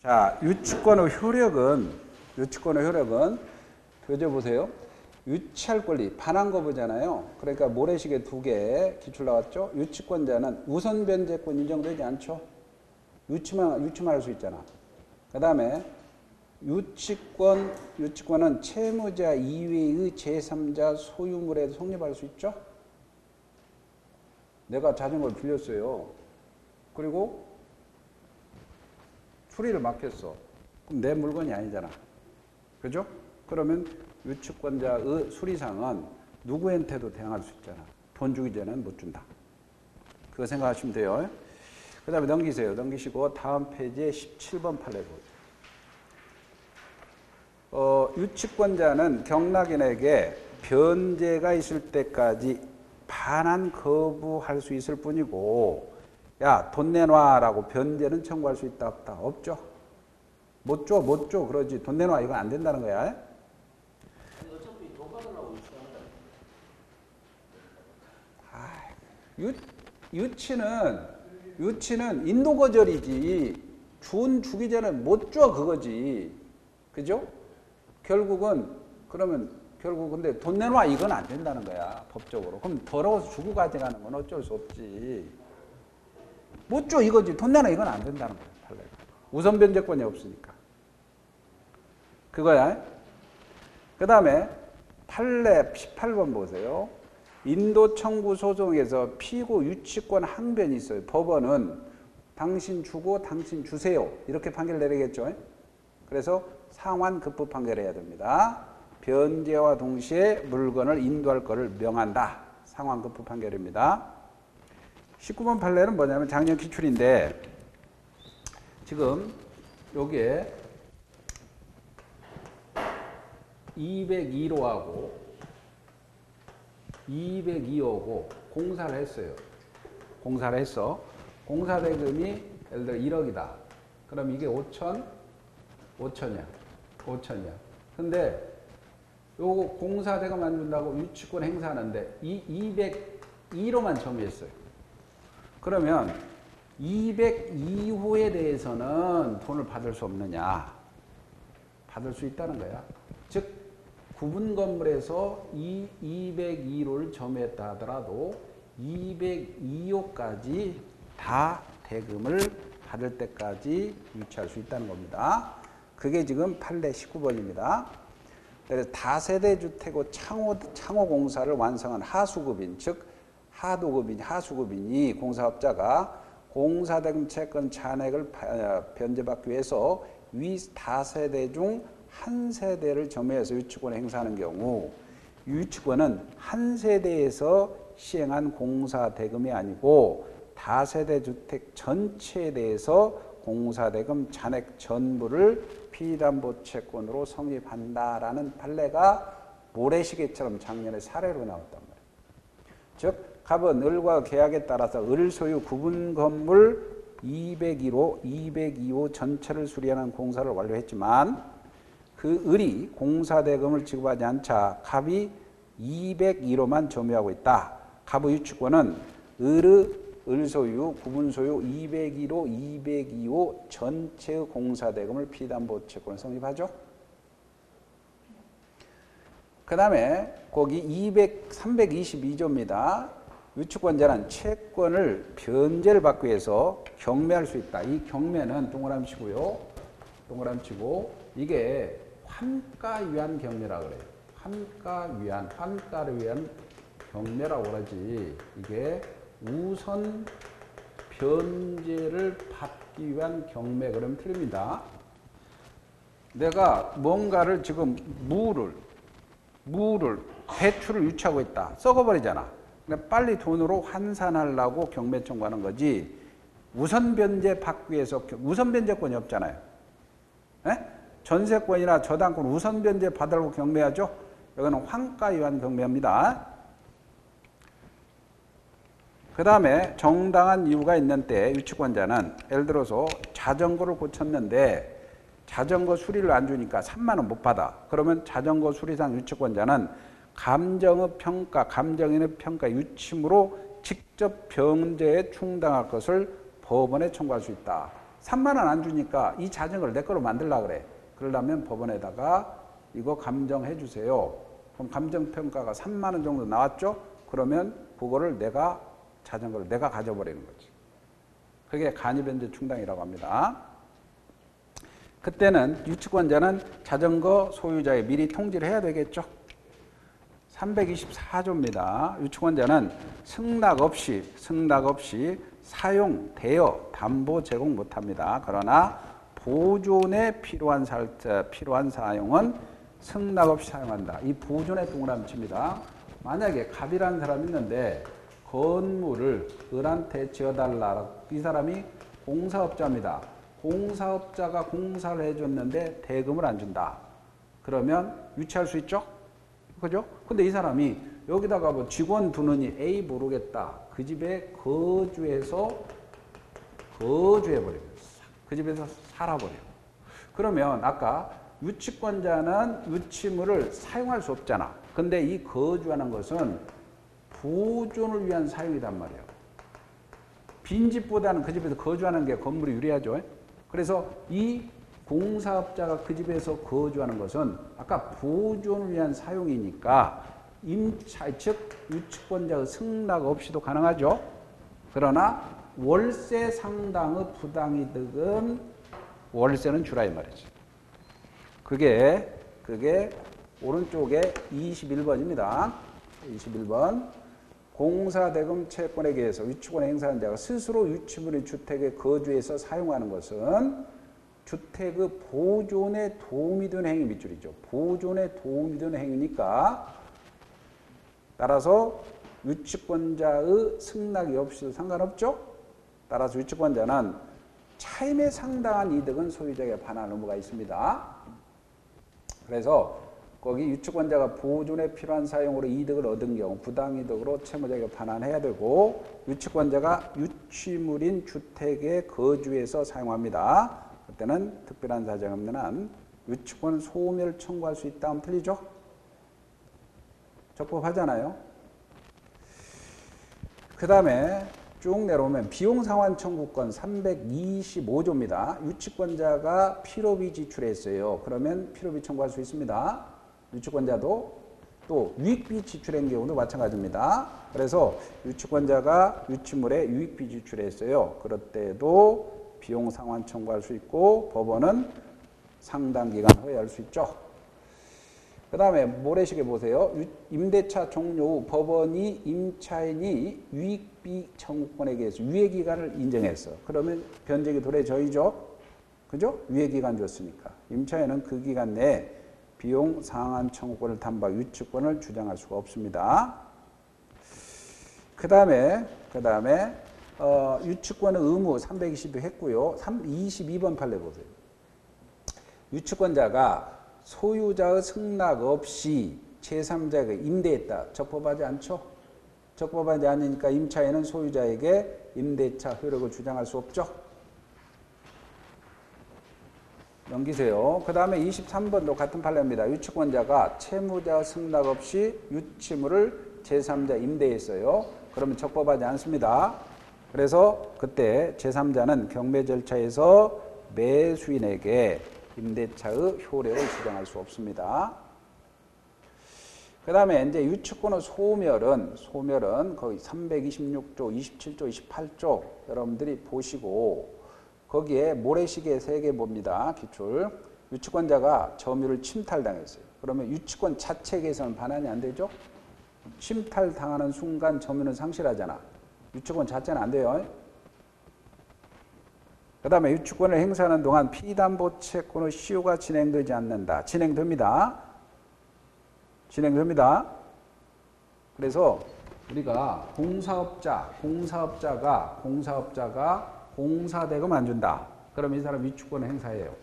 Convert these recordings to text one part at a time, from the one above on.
자, 유치권의 효력은 펴줘보세요. 유치할 권리, 반환거부잖아요. 그러니까 모래시계 2개 기출 나왔죠. 유치권자는 우선 변제권 인정되지 않죠. 유치만 할 수 있잖아. 그 다음에 유치권은 채무자 이외의 제3자 소유물에도 성립할 수 있죠. 내가 자전거를 빌렸어요. 그리고 수리를 맡겼어. 그럼 내 물건이 아니잖아. 그죠? 그러면 유치권자의 수리상은 누구한테도 대항할 수 있잖아. 돈 주기 전에는 못 준다. 그거 생각하시면 돼요. 그 다음에 넘기세요. 넘기시고 다음 페이지에 17번 판례 보세요. 유치권자는 경락인에게 변제가 있을 때까지 반환 거부할 수 있을 뿐이고, 야, 돈 내놔라고 변제는 청구할 수 있다, 없다? 없죠. 못 줘. 그러지. 돈 내놔. 이건 안 된다는 거야. 어차피 돈 받으려고 유치한다. 유치는 인도 거절이지. 주기 전에 못 줘, 그거지. 그죠? 결국은 근데 돈 내놔 이건 안 된다는 거야, 법적으로. 그럼 더러워서 주고 가져가는 건 어쩔 수 없지. 못 줘 이거지. 돈 내놔 이건 안 된다는 거야, 판례가. 우선 변제권이 없으니까. 그거야. 그 다음에 판례 18번 보세요. 인도 청구 소송에서 피고 유치권 항변이 있어요. 법원은 당신 주고 당신 주세요. 이렇게 판결 내리겠죠. 그래서 상환급부 판결해야 됩니다. 변제와 동시에 물건을 인도할 것을 명한다. 상환급부 판결입니다. 19번 판례는 뭐냐면 작년 기출인데 지금 여기에 202호하고 202호고 공사를 했어요. 공사를 했어. 공사 대금이 예를 들어 1억이다. 그럼 이게 5천이야. 근데 요거 공사 대금 안 준다고 유치권 행사하는데 이 202호만 점유했어요. 그러면 202호에 대해서는 돈을 받을 수 없느냐? 받을 수 있다는 거야. 즉 구분 건물에서 202호를 점유했다 하더라도 202호까지 다 대금을 받을 때까지 유치할 수 있다는 겁니다. 그게 지금 판례 19번입니다. 그래서 다세대 주택의 창호 공사를 완성한 하수급인, 즉 하수급인이 공사업자가 공사대금 채권 잔액을 변제받기 위해서 위 다세대 중 한 세대를 점유해서 유치권을 행사하는 경우 유치권은 한 세대에서 시행한 공사대금이 아니고 다세대 주택 전체에 대해서 공사대금 잔액 전부를 피담보채권으로 성립한다라는 판례가 모래시계처럼 작년에 사례로 나왔단 말이에요. 즉 갑은 을과 계약에 따라서 을 소유 구분 건물 202호 전체를 수리하는 공사를 완료했지만 그 을이 공사대금을 지급하지 않자 갑이 202호만 점유하고 있다. 갑의 유치권은 을 소유, 구분 소유 202호 전체의 공사대금을 피담보채권을 성립하죠. 그 다음에 거기 322조입니다. 유치권자는 채권을 변제를 받기 위해서 경매할 수 있다. 이 경매는 동그라미 치고요. 동그라미 치고 이게 환가위한 경매라고 그래요. 환가를 위한 경매라고 그러지. 이게 우선 변제를 받기 위한 경매 그러면 틀립니다. 내가 뭔가를 지금 배추를 유치하고 있다. 썩어버리잖아. 근데 빨리 돈으로 환산하려고 경매 청구하는 거지. 우선 변제 받기 위해서 우선 변제권이 없잖아요. 에? 전세권이나 저당권 우선 변제 받으려고 경매하죠. 여기는 환가에 의한 경매입니다. 그 다음에 정당한 이유가 있는 때 유치권자는 예를 들어서 자전거를 고쳤는데 자전거 수리를 안 주니까 3만 원 못 받아. 그러면 자전거 수리상 유치권자는 감정인의 평가 유침으로 직접 변제에 충당할 것을 법원에 청구할 수 있다. 3만 원 안 주니까 이 자전거를 내 거로 만들려고 그래. 그러려면 법원에다가 이거 감정해 주세요. 그럼 감정평가가 3만 원 정도 나왔죠? 그러면 그거를 자전거를 내가 가져버리는 거지. 그게 간이변제 충당이라고 합니다. 그때는 유치권자는 자전거 소유자에 미리 통지를 해야 되겠죠. 324조입니다. 유치권자는 승낙 없이 사용, 대여, 담보 제공 못합니다. 그러나 보존에 필요한 사용은 승낙 없이 사용한다. 이 보존의 동그라미칩니다. 만약에 갑이라는 사람이 있는데 건물을 을한테 지어달라. 이 사람이 공사업자입니다. 공사업자가 공사를 해줬는데 대금을 안 준다. 그러면 유치할 수 있죠? 그죠? 근데 이 사람이 여기다가 뭐 직원 두느니 A 모르겠다. 그 집에 거주해버려요. 그 집에서 살아버려요. 그러면 아까 유치권자는 유치물을 사용할 수 없잖아. 근데 이 거주하는 것은 보존을 위한 사용이란 말이에요. 빈집보다는 그 집에서 거주하는 게 건물이 유리하죠. 그래서 이 공사업자가 그 집에서 거주하는 것은 아까 보존을 위한 사용이니까 즉 유치권자의 승낙 없이도 가능하죠. 그러나 월세 상당의 부당이득은 월세는 주라 이 말이지. 그게 오른쪽에 21번입니다. 21번. 공사대금 채권에 의해서 유치권을 행사하는 자가 스스로 유치물인 주택에 거주해서 사용하는 것은 주택의 보존에 도움이 되는 행위 밑줄이죠. 보존에 도움이 되는 행위니까 따라서 유치권자의 승낙이 없이도 상관없죠. 따라서 유치권자는 차임에 상당한 이득은 소유자에게 반환 의무가 있습니다. 그래서 거기 유치권자가 보존에 필요한 사용으로 이득을 얻은 경우 부당이득으로 채무자에게 반환해야 되고 유치권자가 유치물인 주택에 거주해서 사용합니다. 그때는 특별한 사정이 없는 한 유치권 소멸 청구할 수 있다 하면 틀리죠? 적법하잖아요. 그 다음에 쭉 내려오면 비용상환 청구권 325조입니다. 유치권자가 필요비 지출했어요. 그러면 필요비 청구할 수 있습니다. 유치권자도 또 유익비 지출한 경우도 마찬가지입니다. 그래서 유치권자가 유치물에 유익비 지출했어요. 그럴 때도 비용 상환 청구할 수 있고 법원은 상당 기간 허용할 수 있죠. 그 다음에 모래시계 보세요. 임대차 종료 후 법원이 임차인이 유익비 청구권에 의해서 유예기간을 인정했어. 그러면 변제기 도래져이죠. 그죠? 유예기간 줬으니까. 임차인은 그 기간 내에 비용 상환 청구권을 담보하고 유치권을 주장할 수가 없습니다. 그 다음에 유치권의 의무 320도 했고요. 22번 판례 보세요. 유치권자가 소유자의 승낙 없이 제3자에게 임대했다. 적법하지 않죠? 적법하지 않으니까 임차인은 소유자에게 임대차 효력을 주장할 수 없죠? 넘기세요. 그 다음에 23번도 같은 판례입니다. 유치권자가 채무자 승낙 없이 유치물을 제3자 임대했어요. 그러면 적법하지 않습니다. 그래서 그때 제3자는 경매 절차에서 매수인에게 임대차의 효력을 주장할 수 없습니다. 그 다음에 이제 유치권의 소멸은 거기 326조, 27조, 28조 여러분들이 보시고 거기에 모래시계 3개 봅니다. 기출. 유치권자가 점유를 침탈당했어요. 그러면 유치권 자체에 대해서는 반환이 안 되죠? 침탈당하는 순간 점유는 상실하잖아. 유치권 자체는 안 돼요. 그 다음에 유치권을 행사하는 동안 피담보 채권의 시효가 진행되지 않는다. 진행됩니다. 그래서 우리가 공사업자가 공사대금 안 준다. 그럼 이 사람 유치권을 행사해요.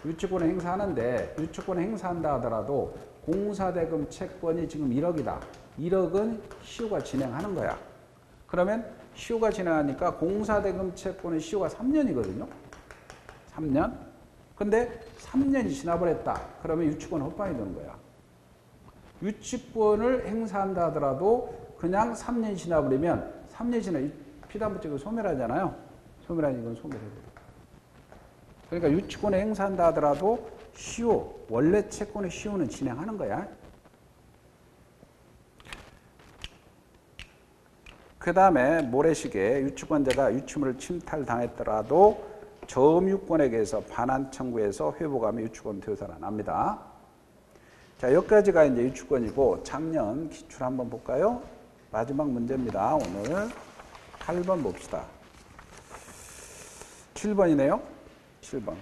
유치권을 행사하는데 유치권을 행사한다 하더라도 공사대금 채권이 지금 1억이다. 1억은 시효가 진행하는 거야. 그러면 시효가 진행하니까 공사대금 채권의 시효가 3년이거든요. 3년. 근데 3년이 지나버렸다. 그러면 유치권 헛방이 되는 거야. 유치권을 행사한다 하더라도 그냥 3년이 지나버리면 3년이 지나 피담보증을 소멸하잖아요. 소멸하니 이건 소멸해야 돼요. 그러니까 유치권을 행사한다 하더라도 시효, 원래 채권의 시효는 진행하는 거야. 그 다음에 모래시계 유치권자가 유치물을 침탈당했더라도 점유권에게서 반환 청구해서 회복하며 유치권 되살아납니다. 자, 여기까지가 이제 유치권이고 작년 기출 한번 볼까요? 마지막 문제입니다. 오늘 8번 봅시다. 7번이네요. 7번.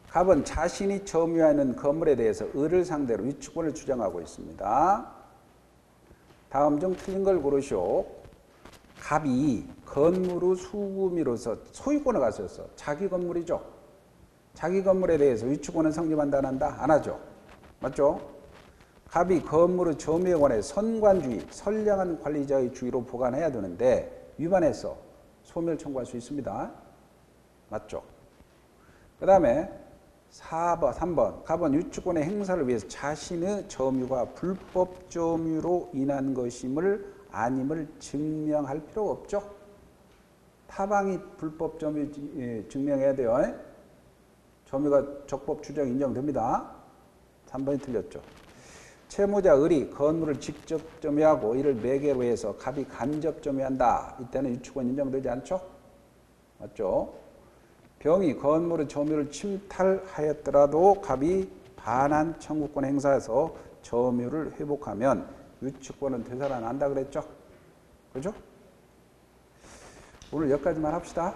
갑은 자신이 점유하는 건물에 대해서 을을 상대로 유치권을 주장하고 있습니다. 다음 중 틀린 걸 고르시오. 갑이 건물의 수금으로서 소유권을 가졌어. 자기 건물이죠. 자기 건물에 대해서 유치권은 성립한다 안 한다? 안 하죠. 맞죠? 갑이 건물의 점유에 관해 선관주의, 선량한 관리자의 주의로 보관해야 되는데 위반해서 소멸 청구할 수 있습니다. 맞죠? 그 다음에 3번. 갑은 유치권의 행사를 위해서 자신의 점유가 불법 점유로 인한 것임을 아님을 증명할 필요가 없죠. 타방이 불법 점유 증명해야 돼요. 점유가 적법 추정 인정됩니다. 3번이 틀렸죠. 채무자 을이 건물을 직접 점유하고 이를 매개로 해서 갑이 간접 점유한다. 이때는 유치권 인정되지 않죠? 맞죠? 병이 건물의 점유를 침탈하였더라도 갑이 반환 청구권 행사해서 점유를 회복하면 유치권은 되살아난다 그랬죠? 그죠? 오늘 여기까지만 합시다.